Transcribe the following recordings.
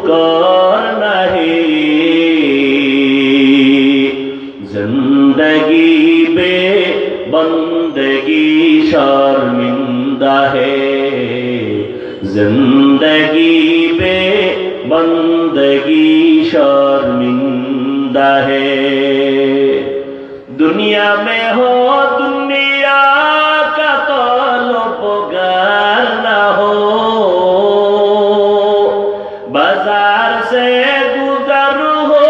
کرنا ہے زندگی بے بندگی شرمندہ ہے زندگی بے بندگی شرمندہ ہے دنیا میں ہو دنیا کا طلبگار نہ ہو بازار سے گزر ہو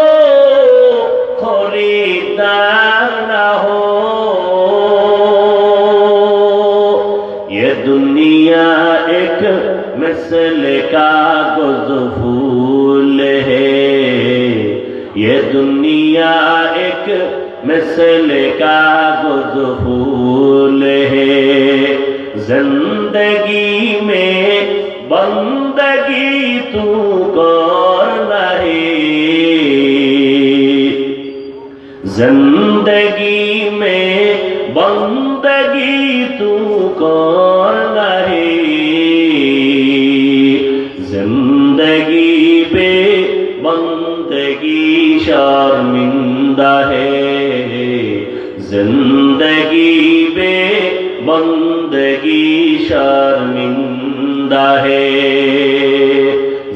خریدار نہ ہو یہ دنیا ایک مثل کاغذ پھول ہے یہ دنیا ایک مثل کاغذ پھول ہے زندگی میں بندگی تو کرنا ہے زندگی میں بندگی تو کرنا ہے زندگی بے بندگی شرمندہ ہے زندگی بے بندگی شرمندہ ہے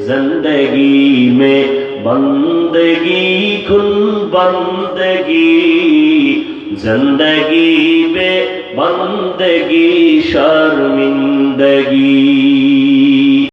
زندگی میں بندگی کن بندگی زندگی بے بندگی شرمندگی